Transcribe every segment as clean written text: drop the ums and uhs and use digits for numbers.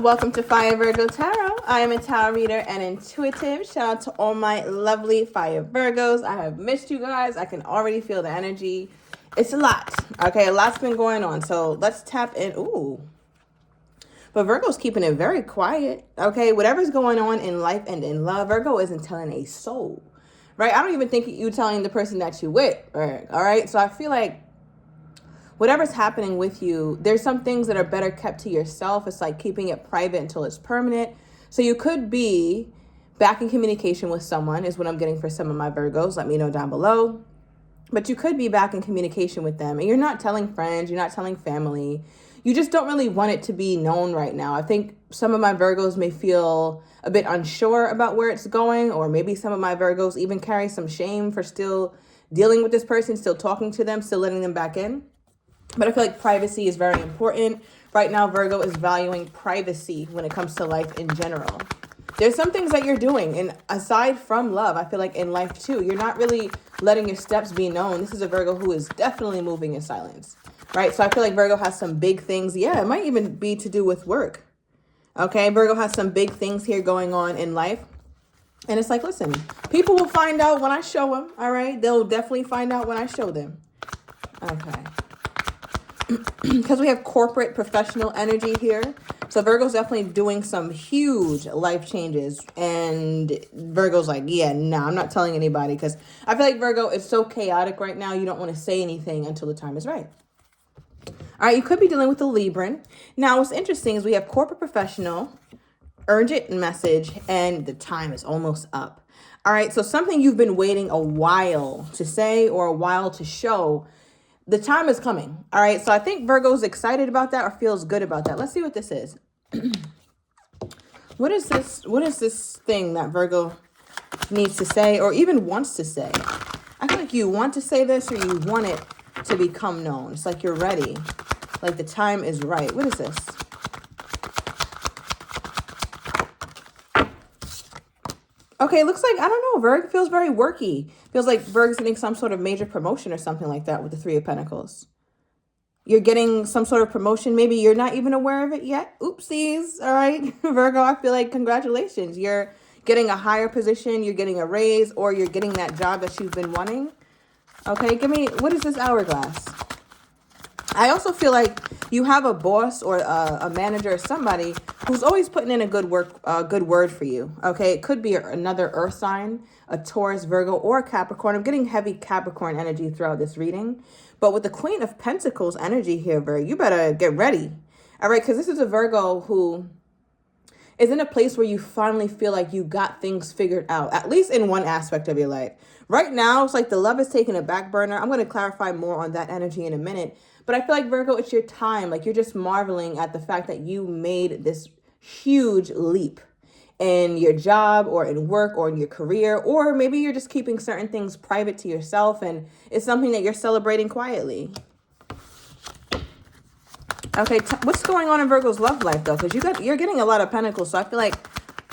Welcome to Fire Virgo Tarot. I am a tarot reader and intuitive. Shout out to all my lovely Fire Virgos. I have missed you guys. I can already feel the energy. It's a lot. Okay, a lot's been going on. So let's tap in. Ooh. But Virgo's keeping it very quiet. Okay, whatever's going on in life and in love, Virgo isn't telling a soul. Right? I don't even think you telling the person that you with. Right? All right. So I feel like whatever's happening with you, there's some things that are better kept to yourself. It's like keeping it private until it's permanent. So you could be back in communication with someone is what I'm getting for some of my Virgos. Let me know down below. But you could be back in communication with them and you're not telling friends, you're not telling family. You just don't really want it to be known right now. I think some of my Virgos may feel a bit unsure about where it's going, or maybe some of my Virgos even carry some shame for still dealing with this person, still talking to them, still letting them back in. But I feel like privacy is very important. Right now, Virgo is valuing privacy when it comes to life in general. There's some things that you're doing, and aside from love, I feel like in life too, you're not really letting your steps be known. This is a Virgo who is definitely moving in silence, right? So I feel like Virgo has some big things. Yeah, it might even be to do with work. Okay, Virgo has some big things here going on in life. And it's like, listen, people will find out when I show them, all right? They'll definitely find out when I show them. Okay. Because we have corporate professional energy here. So Virgo's definitely doing some huge life changes. And Virgo's like, yeah, no, I'm not telling anybody. Because I feel like Virgo, it's so chaotic right now. You don't want to say anything until the time is right. All right, you could be dealing with a Libran. Now, what's interesting is we have corporate professional, urgent message, and the time is almost up. All right, so something you've been waiting a while to say or a while to show, the time is coming. All right. So I think Virgo's excited about that or feels good about that. Let's see what this is. What is this? What is this thing that Virgo needs to say or even wants to say? I feel like you want to say this or you want it to become known. It's like you're ready. Like the time is right. What is this? Okay, it looks like, I don't know, Virg feels very worky. Feels like Virg's getting some sort of major promotion or something like that with the Three of Pentacles. You're getting some sort of promotion. Maybe you're not even aware of it yet. Oopsies. All right, Virgo, I feel like congratulations. You're getting a higher position. You're getting a raise or you're getting that job that you've been wanting. Okay, give me, what is this hourglass? I also feel like you have a boss or a manager or somebody who's always putting in a good word for you. Okay, it could be another earth sign, a Taurus, Virgo, or Capricorn. I'm getting heavy Capricorn energy throughout this reading. But with the Queen of Pentacles energy here, Virgo, you better get ready. All right, because this is a Virgo who is in a place where you finally feel like you got things figured out, at least in one aspect of your life. Right now, it's like the love is taking a back burner. I'm going to clarify more on that energy in a minute. But I feel like, Virgo, it's your time. Like, you're just marveling at the fact that you made this huge leap in your job or in work or in your career. Or maybe you're just keeping certain things private to yourself and it's something that you're celebrating quietly. Okay, what's going on in Virgo's love life, though? Because you're getting a lot of pentacles. So I feel like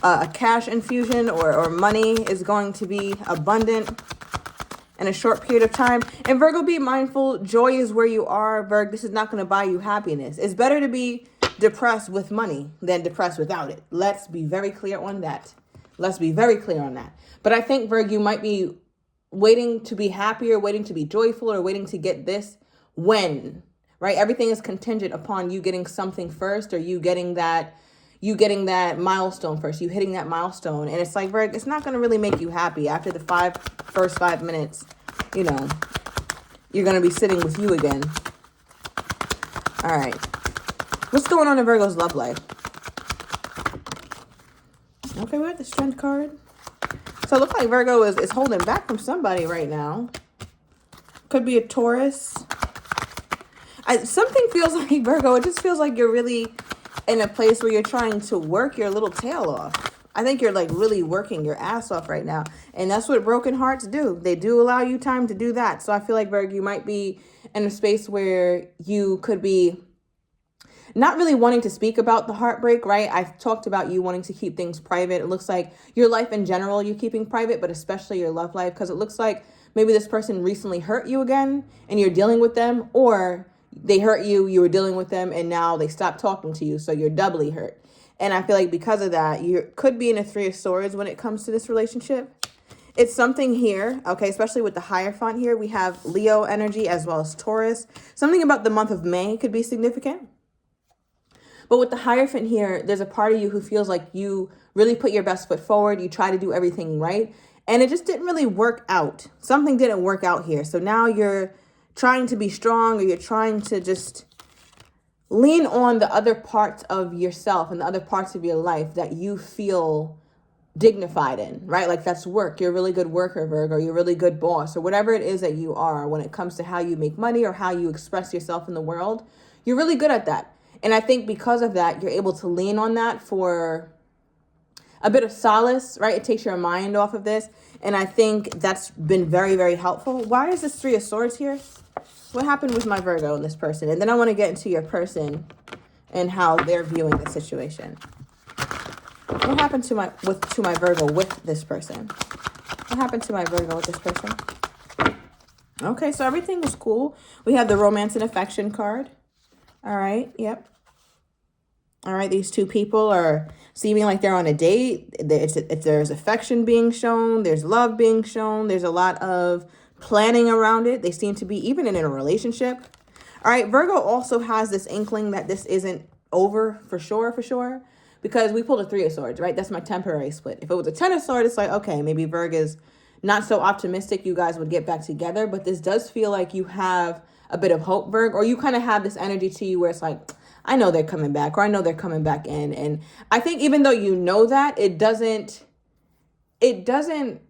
a cash infusion or money is going to be abundant in a short period of time. And Virgo, be mindful. Joy is where you are, Virgo. This is not going to buy you happiness. It's better to be depressed with money than depressed without it. Let's be very clear on that. Let's be very clear on that. But I think, Virgo, you might be waiting to be happier, waiting to be joyful, or waiting to get this when, right? Everything is contingent upon you getting something first or you getting that milestone first, you hitting that milestone. And it's like, Virgo, it's not going to really make you happy after the first 5 minutes, you know, you're going to be sitting with you again. All right. What's going on in Virgo's love life? Okay, we have the Strength card. So it looks like Virgo is holding back from somebody right now. Could be a Taurus. Something feels like, Virgo, it just feels like you're really in a place where you're trying to work your little tail off. I think you're like really working your ass off right now. And that's what broken hearts do. They do allow you time to do that. So I feel like, Virgo, you might be in a space where you could be not really wanting to speak about the heartbreak, right? I've talked about you wanting to keep things private. It looks like your life in general, you're keeping private, but especially your love life, because it looks like maybe this person recently hurt you again and you're dealing with them, or they hurt you, you were dealing with them, and now they stopped talking to you, so you're doubly hurt. And I feel like because of that, you could be in a Three of Swords when it comes to this relationship. It's something here, okay, especially with the Hierophant here. We have Leo energy as well as Taurus. Something about the month of May could be significant. But with the Hierophant here, there's a part of you who feels like you really put your best foot forward. You try to do everything right. And it just didn't really work out. Something didn't work out here. So now you're trying to be strong, or you're trying to just lean on the other parts of yourself and the other parts of your life that you feel dignified in, right? Like that's work. You're a really good worker, Virgo. You're a really good boss, or whatever it is that you are when it comes to how you make money or how you express yourself in the world. You're really good at that. And I think because of that, you're able to lean on that for a bit of solace, right? It takes your mind off of this. And I think that's been very, very helpful. Why is this Three of Swords here? What happened with my Virgo and this person? And then I want to get into your person and how they're viewing the situation. What happened to my Virgo with this person? What happened to my Virgo with this person? Okay, so everything was cool. We have the Romance and Affection card. All right, yep. All right, these two people are seeming like they're on a date. There's affection being shown. There's love being shown. There's a lot of planning around it. They seem to be even in a relationship. All right, Virgo also has this inkling that this isn't over for sure, because we pulled a Three of Swords, right? That's my temporary split. If it was a Ten of Swords, it's like, okay, maybe Virgo's not so optimistic you guys would get back together, but this does feel like you have a bit of hope, Virgo, or you kind of have this energy to you where it's like, I know they're coming back, or I know they're coming back in. And I think even though you know that, it doesn't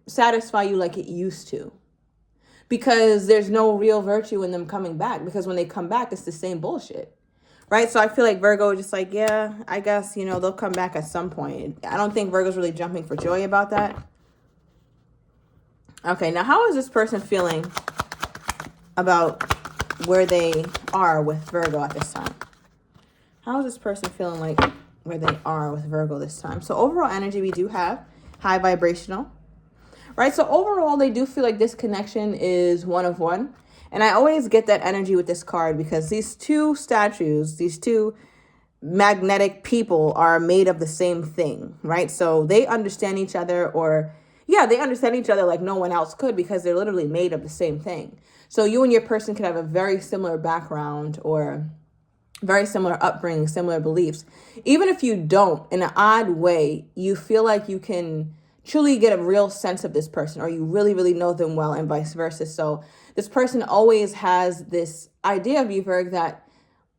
satisfy you like it used to, because there's no real virtue in them coming back, because when they come back, it's the same bullshit, right? So I feel like Virgo is just like, yeah, I guess, they'll come back at some point. I don't think Virgo's really jumping for joy about that. Okay, now how is this person feeling about where they are with Virgo at this time? How is this person feeling like where they are with Virgo this time? So overall energy, we do have high vibrational, right? So overall, they do feel like this connection is one of one. And I always get that energy with this card because these two statues, these two magnetic people are made of the same thing, right? So they understand each other, they understand each other like no one else could, because they're literally made of the same thing. So you and your person could have a very similar background or very similar upbringing, similar beliefs. Even if you don't, in an odd way, you feel like you can truly get a real sense of this person, or you really, really know them well, and vice versa. So this person always has this idea of you, Virgo, that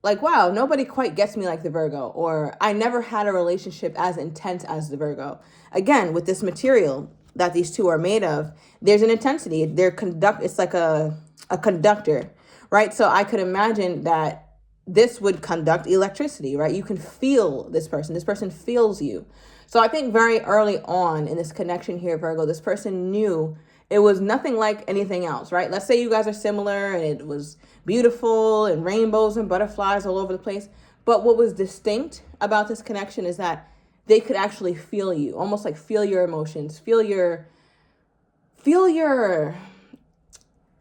like, wow, nobody quite gets me like the Virgo, or I never had a relationship as intense as the Virgo. Again, with this material that these two are made of, there's an intensity. It's like a conductor, right? So I could imagine that this would conduct electricity, right? You can feel this person. This person feels you. So I think very early on in this connection here, Virgo, this person knew it was nothing like anything else, right? Let's say you guys are similar and it was beautiful and rainbows and butterflies all over the place. But what was distinct about this connection is that they could actually feel you, almost like feel your emotions,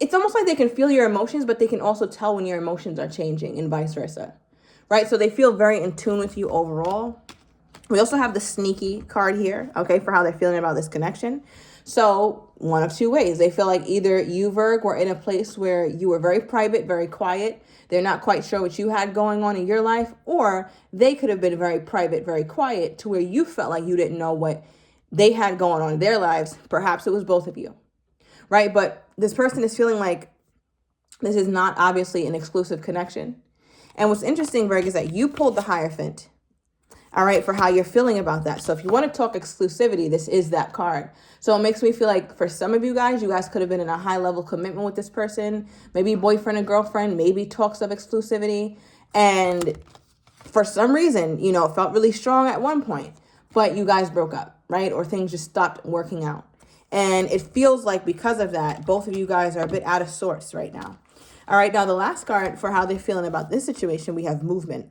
it's almost like they can feel your emotions, but they can also tell when your emotions are changing and vice versa, right? So they feel very in tune with you overall. We also have the sneaky card here, okay, for how they're feeling about this connection. So one of two ways. They feel like either you, Virg, were in a place where you were very private, very quiet. They're not quite sure what you had going on in your life, or they could have been very private, very quiet to where you felt like you didn't know what they had going on in their lives. Perhaps it was both of you, right? But this person is feeling like this is not obviously an exclusive connection. And what's interesting, Virg, is that you pulled the Hierophant, all right, for how you're feeling about that. So if you want to talk exclusivity, this is that card. So it makes me feel like for some of you guys could have been in a high level commitment with this person, maybe boyfriend and girlfriend, maybe talks of exclusivity. And for some reason, it felt really strong at one point, but you guys broke up, right? Or things just stopped working out. And it feels like because of that, both of you guys are a bit out of sorts right now. All right, now the last card for how they're feeling about this situation, we have movement.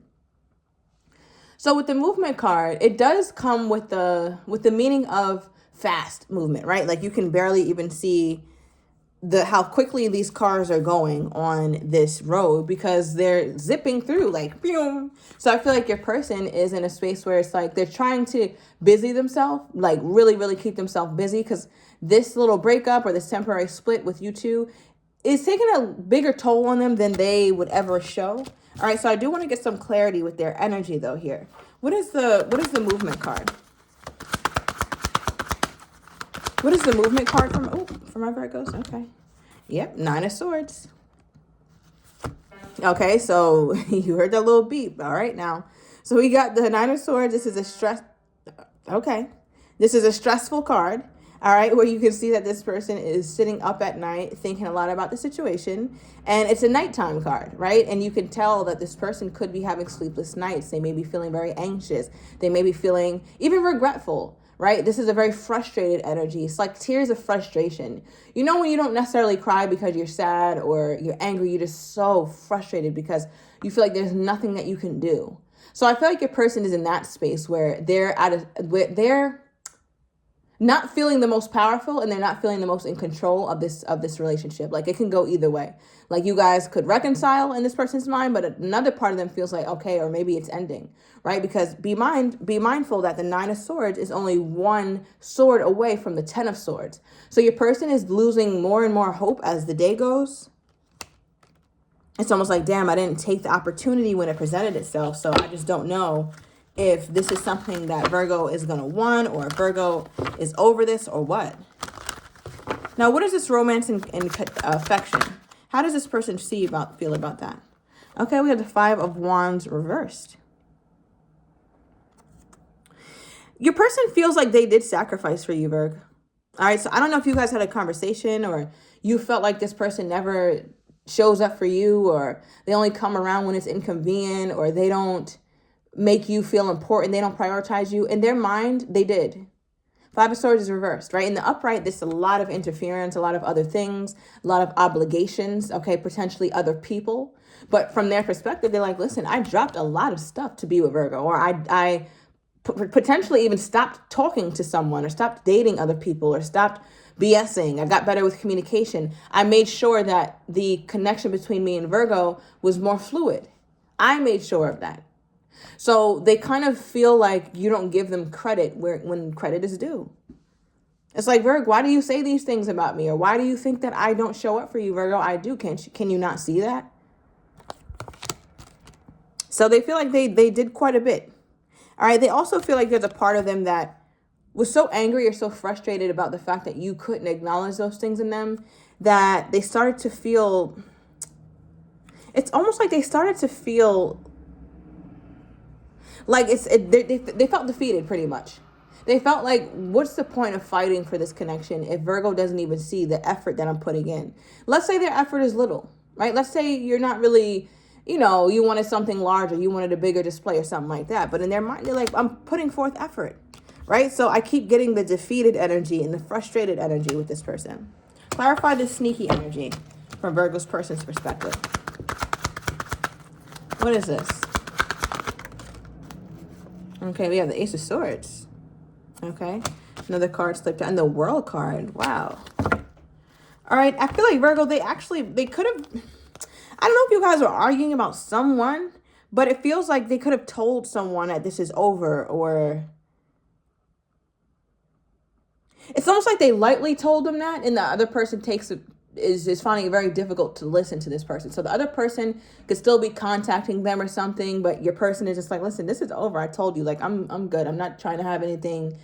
So with the movement card, it does come with the meaning of fast movement, right? Like you can barely even see how quickly these cars are going on this road, because they're zipping through like boom. So I feel like your person is in a space where it's like they're trying to busy themselves, like really, really keep themselves busy, because this little breakup or this temporary split with you two is taking a bigger toll on them than they would ever show. All right, so I do want to get some clarity with their energy though here. What is the movement card? What is the movement card from my Virgos? Okay. Yep, 9 of Swords. Okay, so you heard that little beep. All right, now. So we got the 9 of Swords. This is a stress. Okay. This is a stressful card. All right, where you can see that this person is sitting up at night thinking a lot about the situation. And it's a nighttime card, right? And you can tell that this person could be having sleepless nights. They may be feeling very anxious. They may be feeling even regretful, right? This is a very frustrated energy. It's like tears of frustration. You know when you don't necessarily cry because you're sad or you're angry, you're just so frustrated because you feel like there's nothing that you can do. So I feel like your person is in that space where they're not feeling the most powerful and they're not feeling the most in control of this relationship. Like it can go either way. Like you guys could reconcile in this person's mind, but another part of them feels like, okay, or maybe it's ending, right? Because be mindful that the 9 of Swords is only 1 sword away from the 10 of Swords. So your person is losing more and more hope as the day goes. It's almost like, damn, I didn't take the opportunity when it presented itself. So I just don't know if this is something that Virgo is going to want, or if Virgo is over this, or what. Now, what is this romance and affection? How does this person feel about that? Okay, we have the 5 of Wands reversed. Your person feels like they did sacrifice for you, Virgo. All right, so I don't know if you guys had a conversation, or you felt like this person never shows up for you, or they only come around when it's inconvenient, or they don't make you feel important. They don't prioritize you. In their mind, they did. 5 of Swords is reversed, right? In the upright, there's a lot of interference, a lot of other things, a lot of obligations, okay, potentially other people. But from their perspective, they're like, listen, I dropped a lot of stuff to be with Virgo, or I potentially even stopped talking to someone, or stopped dating other people, or stopped BSing. I got better with communication. I made sure that the connection between me and Virgo was more fluid. I made sure of that. So they kind of feel like you don't give them credit when credit is due. It's like, Virgo, why do you say these things about me? Or why do you think that I don't show up for you, Virgo? I do. Can you not see that? So they feel like they did quite a bit. All right. They also feel like there's a part of them that was so angry or so frustrated about the fact that you couldn't acknowledge those things in them, that they started to feel, it's almost like they started to feel like they felt defeated pretty much. They felt like, what's the point of fighting for this connection if Virgo doesn't even see the effort that I'm putting in? Let's say their effort is little, right? Let's say you're not really, you wanted something larger, you wanted a bigger display or something like that. But in their mind, they're like, I'm putting forth effort, right? So I keep getting the defeated energy and the frustrated energy with this person. Clarify the sneaky energy from Virgo's person's perspective. What is this? Okay, we have the Ace of Swords. Okay, another card slipped out, and the World card. Wow. All right, I feel like Virgo, they could have, I don't know if you guys are arguing about someone, but it feels like they could have told someone that this is over, or it's almost like they lightly told them that, and the other person is finding it very difficult to listen to this person. So the other person could still be contacting them or something, but your person is just like, listen, this is over. I told you, like, I'm good. I'm not trying to have anything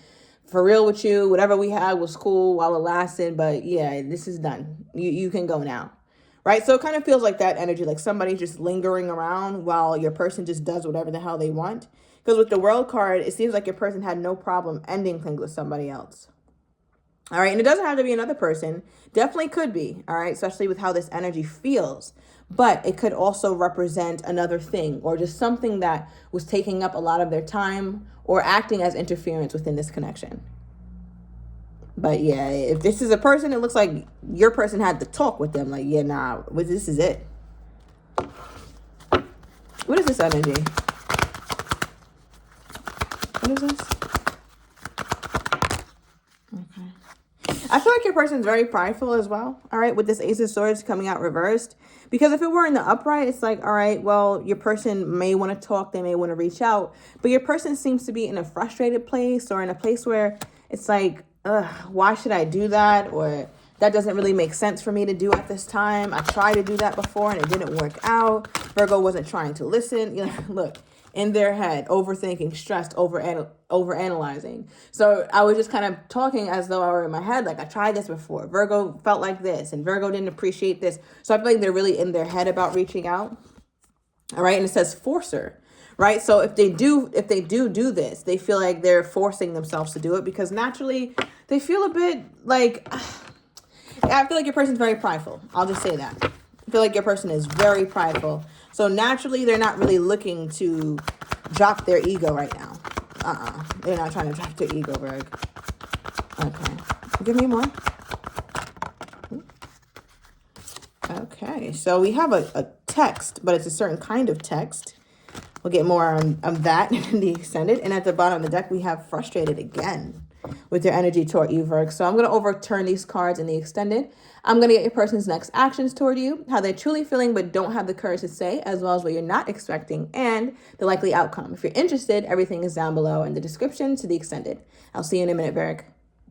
for real with you. Whatever we had was cool while it lasted, but yeah, this is done. You can go now, right? So it kind of feels like that energy, like somebody just lingering around while your person just does whatever the hell they want. Because with the World card, it seems like your person had no problem ending things with somebody else. All right, and it doesn't have to be another person. Definitely could be, all right, especially with how this energy feels. But it could also represent another thing, or just something that was taking up a lot of their time or acting as interference within this connection. But yeah, if this is a person, it looks like your person had to talk with them. Like, yeah, nah, this is it. What is this energy? What is this? Okay. I feel like your person's very prideful as well, all right, with this Ace of Swords coming out reversed. Because if it were in the upright, it's like, all right, well, your person may want to talk, they may want to reach out, but your person seems to be in a frustrated place or in a place where it's like, ugh, why should I do that? Or that doesn't really make sense for me to do at this time. I tried to do that before and it didn't work out. Virgo wasn't trying to listen. You know, look, in their head, overthinking, stressed, overanalyzing. So I was just kind of talking as though I were in my head, like I tried this before. Virgo felt like this and Virgo didn't appreciate this. So I feel like they're really in their head about reaching out. All right. And it says forcer, right? So if they do this, they feel like they're forcing themselves to do it because naturally they feel a bit like, I feel like your person's very prideful. I'll just say that. I feel like your person is very prideful. So naturally, they're not really looking to drop their ego right now. They're not trying to drop their ego, Virg. Okay. Give me more. Okay. So we have a text, but it's a certain kind of text. We'll get more on that in the extended. And at the bottom of the deck, we have frustrated again with their energy toward you, Virg. So I'm going to overturn these cards in the extended. I'm going to get your person's next actions toward you, how they're truly feeling but don't have the courage to say, as well as what you're not expecting, and the likely outcome. If you're interested, everything is down below in the description to the extended. I'll see you in a minute, Virg.